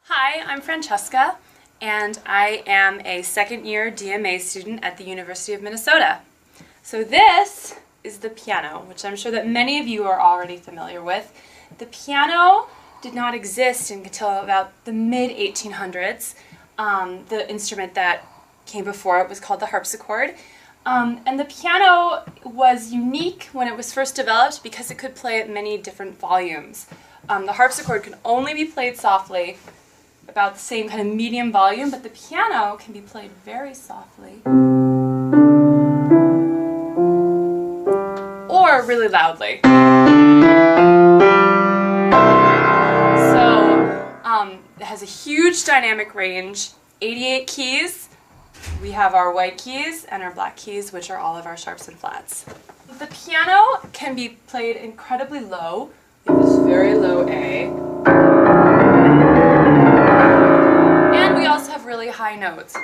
Hi, I'm Francesca, and I am a second-year DMA student at the University of Minnesota. So this is the piano, which I'm sure that many of you are already familiar with. The piano did not exist until about the mid-1800s. The instrument that came before it was called the harpsichord. And the piano was unique when it was first developed because it could play at many different volumes. The harpsichord can only be played softly, about the same kind of medium volume, but the piano can be played very softly or really loudly. So it has a huge dynamic range, 88 keys. We have our white keys and our black keys, which are all of our sharps and flats. The piano can be played incredibly low. We have this very low A. And we also have really high notes.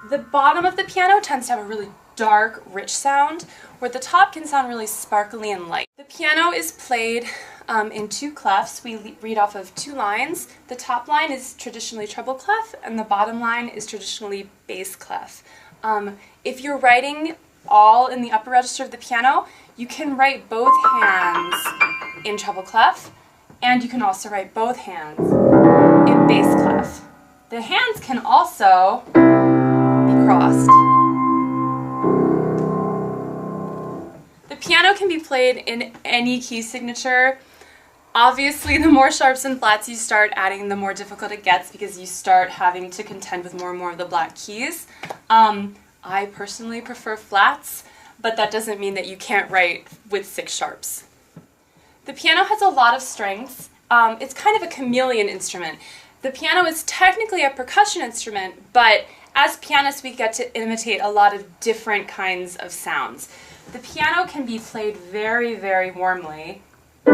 The bottom of the piano tends to have a really dark, rich sound, where the top can sound really sparkly and light. The piano is played in two clefs. We read off of two lines. The top line is traditionally treble clef, and the bottom line is traditionally bass clef. If you're writing all in the upper register of the piano, you can write both hands in treble clef, and you can also write both hands in bass clef. The hands can also be crossed. The piano can be played in any key signature. Obviously, the more sharps and flats you start adding, the more difficult it gets because you start having to contend with more and more of the black keys. I personally prefer flats, but that doesn't mean that you can't write with 6 sharps. The piano has a lot of strengths. It's kind of a chameleon instrument. The piano is technically a percussion instrument, but as pianists we get to imitate a lot of different kinds of sounds. The piano can be played very, very warmly, with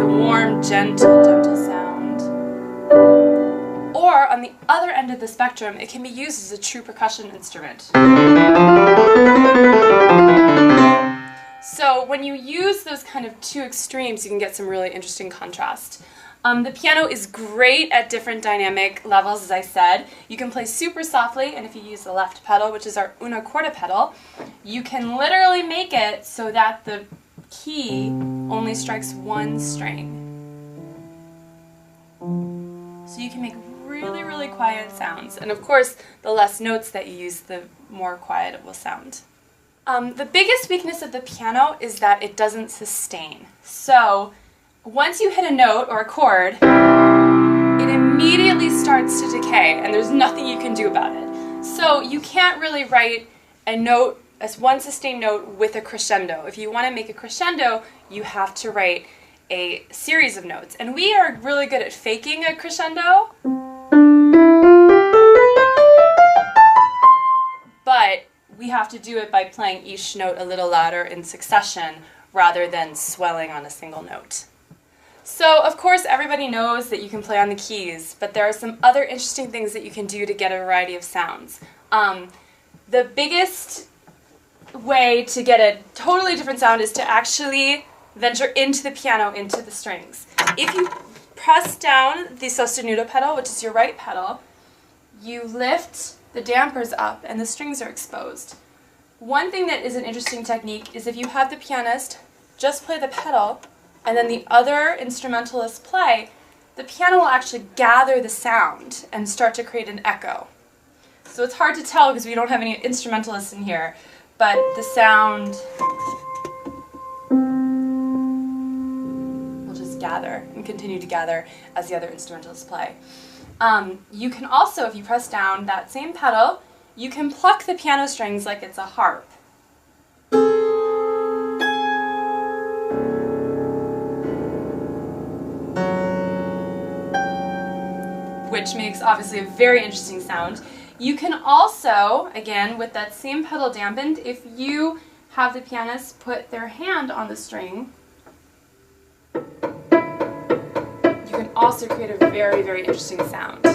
a warm, gentle sound. Or, on the other end of the spectrum, it can be used as a true percussion instrument. So when you use those kind of two extremes, you can get some really interesting contrast. The piano is great at different dynamic levels, as I said. You can play super softly, and if you use the left pedal, which is our una corda pedal, you can literally make it so that the key only strikes one string. So you can make really, really quiet sounds. And of course, the less notes that you use, the more quiet it will sound. The biggest weakness of the piano is that it doesn't sustain. So once you hit a note or a chord, it immediately starts to decay, and there's nothing you can do about it. So you can't really write a note as one sustained note with a crescendo. If you want to make a crescendo, you have to write a series of notes. And we are really good at faking a crescendo, but we have to do it by playing each note a little louder in succession rather than swelling on a single note. So, of course, everybody knows that you can play on the keys, but there are some other interesting things that you can do to get a variety of sounds. The biggest way to get a totally different sound is to actually venture into the piano, into the strings. If you press down the sostenuto pedal, which is your right pedal, you lift the dampers up and the strings are exposed. One thing that is an interesting technique is if you have the pianist just play the pedal and then the other instrumentalists play, the piano will actually gather the sound and start to create an echo. So it's hard to tell because we don't have any instrumentalists in here, but the sound will just gather and continue to gather as the other instrumentalists play. You can also, if you press down that same pedal, you can pluck the piano strings like it's a harp. Which makes obviously a very interesting sound. You can also, again, with that same pedal dampened, if you have the pianist put their hand on the string, you can also create a very, very interesting sound.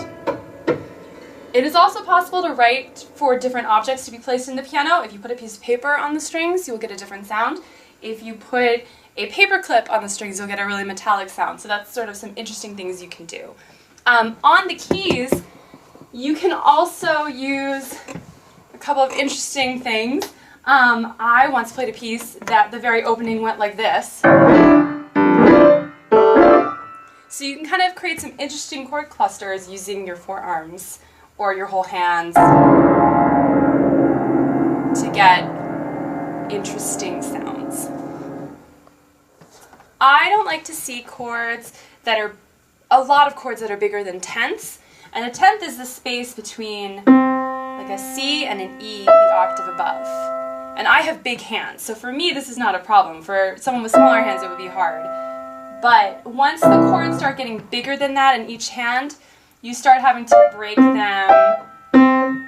It is also possible to write for different objects to be placed in the piano. If you put a piece of paper on the strings, you'll get a different sound. if you put a paper clip on the strings, you'll get a really metallic sound. So that's sort of some interesting things you can do. On the keys, you can also use a couple of interesting things. I once played a piece that the very opening went like this. So you can kind of create some interesting chord clusters using your forearms or your whole hands to get interesting sounds. I don't like to see chords that are, a lot of chords that are bigger than tenths, and a tenth is the space between like a C and an E, the octave above. And I have big hands, so for me this is not a problem. For someone with smaller hands it would be hard. But once the chords start getting bigger than that in each hand, you start having to break them and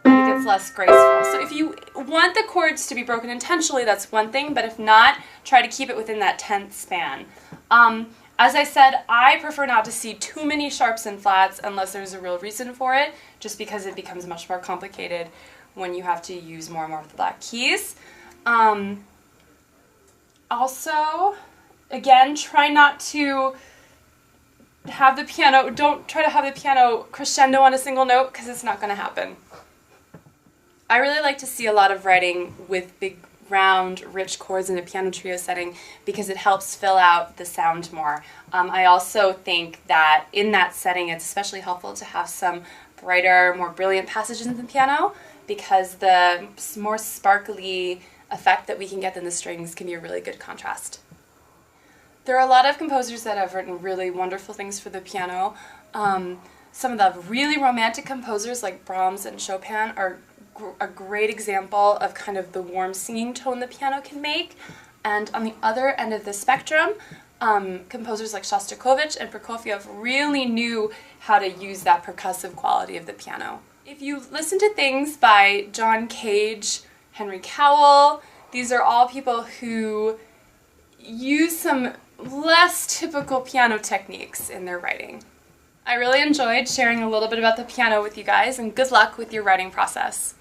it gets less graceful. So if you want the chords to be broken intentionally, that's one thing, but if not, try to keep it within that tenth span. As I said, I prefer not to see too many sharps and flats unless there's a real reason for it, just because it becomes much more complicated when you have to use more and more of the black keys. Also, again, try not to have the piano, don't try to have the piano crescendo on a single note, because it's not going to happen. I really like to see a lot of writing with big, round, rich chords in a piano trio setting because it helps fill out the sound more. I also think that in that setting it's especially helpful to have some brighter, more brilliant passages in the piano, because the more sparkly effect that we can get in the strings can be a really good contrast. There are a lot of composers that have written really wonderful things for the piano. Some of the really romantic composers like Brahms and Chopin are a great example of kind of the warm singing tone the piano can make. And on the other end of the spectrum, composers like Shostakovich and Prokofiev really knew how to use that percussive quality of the piano. If you listen to things by John Cage, Henry Cowell, these are all people who use some less typical piano techniques in their writing. I really enjoyed sharing a little bit about the piano with you guys, and good luck with your writing process.